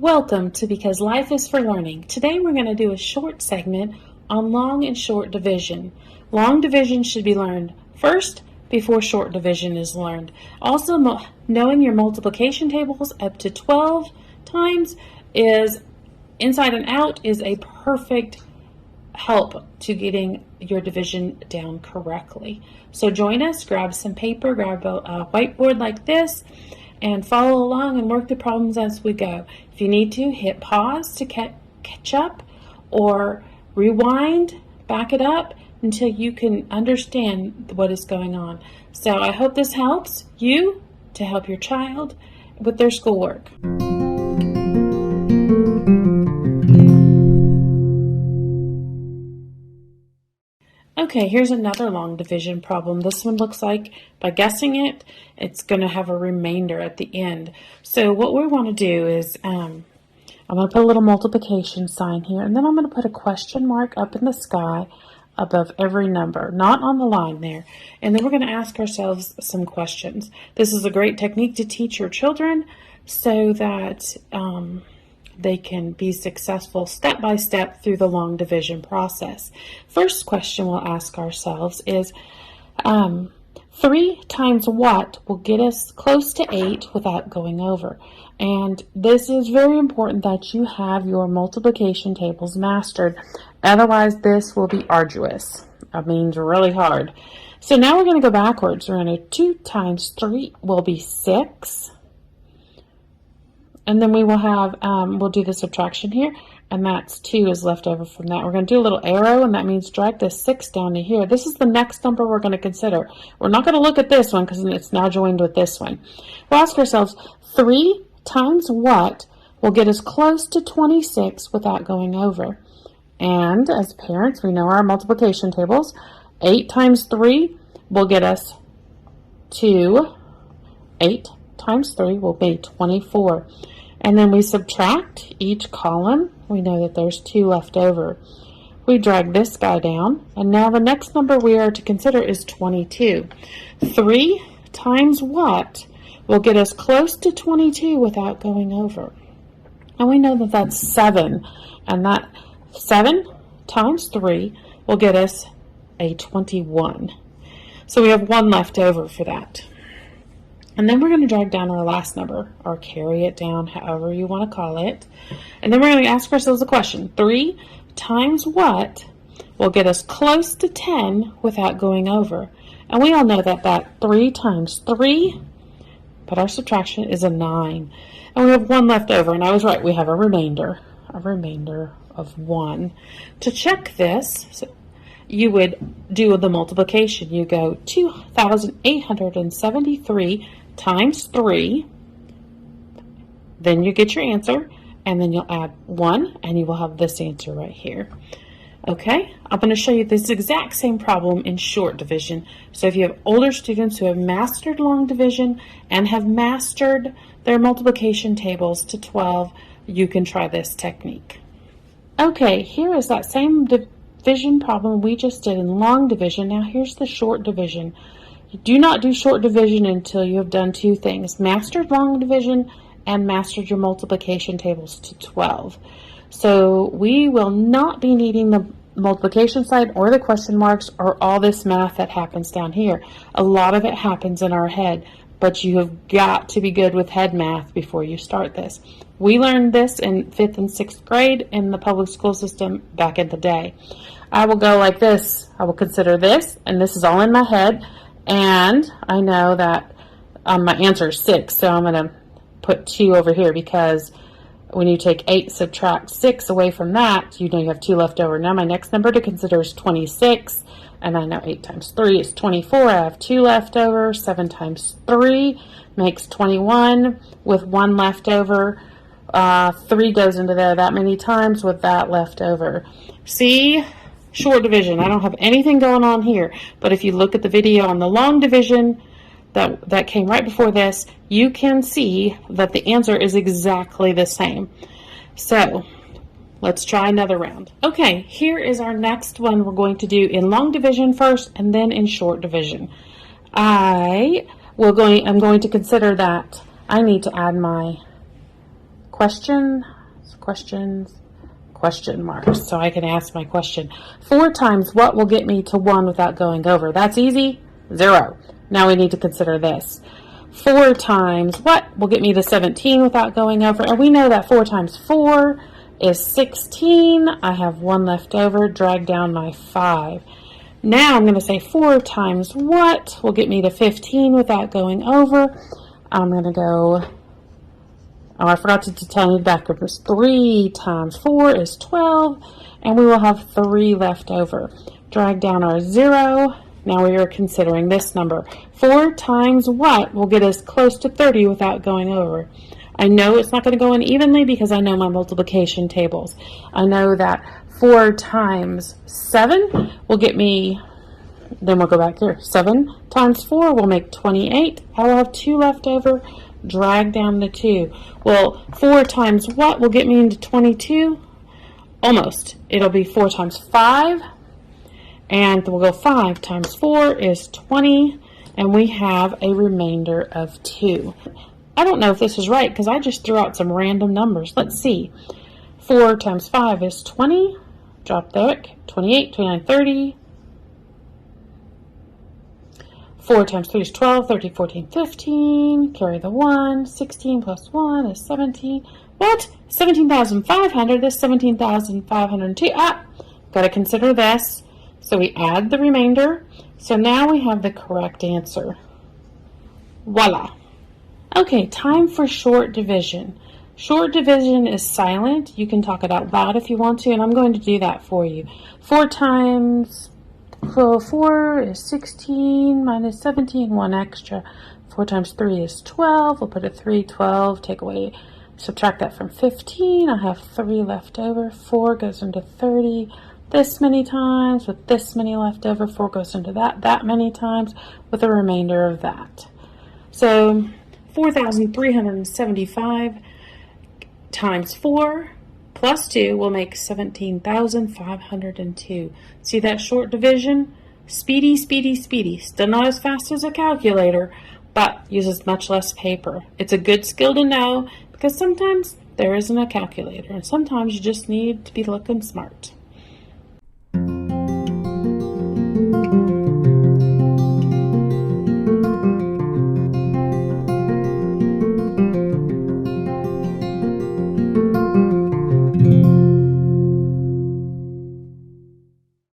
Welcome to Because Life is for Learning. Today we're going to do a short segment on long and short division. Long division should be learned first before short division is learned. Also, knowing your multiplication tables up to 12 times is inside and out is a perfect help to getting your division down correctly. So join us, grab some paper, grab a whiteboard like this, and follow along and work the problems as we go. If you need to, hit pause to catch up or rewind, back it up until you can understand what is going on. So I hope this helps you to help your child with their schoolwork. Okay, here's another long division problem. This one looks like, by guessing it, it's going to have a remainder at the end. So what we want to do is, I'm going to put a little multiplication sign here, and then I'm going to put a question mark up in the sky above every number, not on the line there. And then we're going to ask ourselves some questions. This is a great technique to teach your children so that they can be successful step by step through the long division process. First question we'll ask ourselves is 3 times what will get us close to 8 without going over? And this is very important that you have your multiplication tables mastered. Otherwise, this will be arduous. That means really hard. So now we're going to go backwards. We're going to 2 times 3 will be 6. And then we will have, we'll do the subtraction here, and that's 2 is left over from that. We're going to do a little arrow, and that means drag this 6 down to here. This is the next number we're going to consider. We're not going to look at this one because it's now joined with this one. We'll ask ourselves, 3 times what will get us close to 26 without going over? And as parents, we know our multiplication tables. 8 times 3 will get us to 8 times 3 will be 24. And then we subtract each column. We know that there's 2 left over. We drag this guy down, and now the next number we are to consider is 22. 3 times what will get us close to 22 without going over? And we know that that's 7, and that 7 times 3 will get us a 21. So we have 1 left over for that. And then we're going to drag down our last number, or carry it down, however you want to call it. And then we're going to ask ourselves a question. 3 times what will get us close to 10 without going over? And we all know that that 3 times 3, but our subtraction is a 9. And we have 1 left over, and I was right, we have a remainder of 1. To check this, you would do the multiplication. You go 2,873 times 3, then you get your answer, and then you'll add 1, and you will have this answer right here. Okay, I'm going to show you this exact same problem in short division. So if you have older students who have mastered long division and have mastered their multiplication tables to 12, you can try this technique. Okay, here is that same division problem we just did in long division. Now here's the short division. You do not do short division until you have done 2 things: mastered long division and mastered your multiplication tables to 12. So we will not be needing the multiplication sign or the question marks or all this math that happens down here. A lot of it happens in our head, but you have got to be good with head math before you start this. We learned this in 5th and 6th grade in the public school system back in the day. I will go like this. I will consider this, and this is all in my head. And I know that my answer is 6, so I'm going to put 2 over here, because when you take 8, subtract 6 away from that, you know you have 2 left over. Now my next number to consider is 26, and I know 8 times 3 is 24. I have 2 left over. 7 times 3 makes 21 with 1 left over. 3 goes into there that many times with that left over. See? Short division. I don't have anything going on here, but if you look at the video on the long division that came right before this, you can see that the answer is exactly the same. So let's try another round. Okay, here is our next one we're going to do in long division first and then in short division. I'm going to consider that I need to add my questions, question marks, so I can ask my question. 4 times what will get me to 1 without going over? That's easy. 0. Now we need to consider this. 4 times what will get me to 17 without going over? And we know that 4 times 4 is 16. I have 1 left over. Drag down my 5. Now I'm going to say 4 times what will get me to 15 without going over? I'm going to go, oh, I forgot to tell you the back numbers. 3 times 4 is 12, and we will have 3 left over. Drag down our 0. Now we are considering this number. 4 times what will get us close to 30 without going over? I know it's not going to go in evenly because I know my multiplication tables. I know that 4 times 7 will get me, then we'll go back here. 7 times 4 will make 28. I will have 2 left over. Drag down the 2. Well, 4 times what will get me into 22? Almost. It'll be 4 times 5. And we'll go 5 times 4 is 20. And we have a remainder of 2. I don't know if this is right because I just threw out some random numbers. Let's see. 4 times 5 is 20. Drop that. 28, 29, 30. 4 times 3 is 12, 13, 14, 15. Carry the 1. 16 plus 1 is 17. What? 17,500. This is 17,502. Ah, got to consider this. So we add the remainder. So now we have the correct answer. Voila. Okay, time for short division. Short division is silent. You can talk it out loud if you want to, and I'm going to do that for you. 4 times 4 is 16 minus 17, 1 extra. 4 times 3 is 12. We'll put a 3, 12, take away, subtract that from 15. I have 3 left over. 4 goes into 30 this many times with this many left over. 4 goes into that many times with a remainder of that. So 4,375 times 4 plus 2 will make 17,502. See that short division? Speedy, speedy, speedy. Still not as fast as a calculator, but uses much less paper. It's a good skill to know because sometimes there isn't a calculator, and sometimes you just need to be looking smart.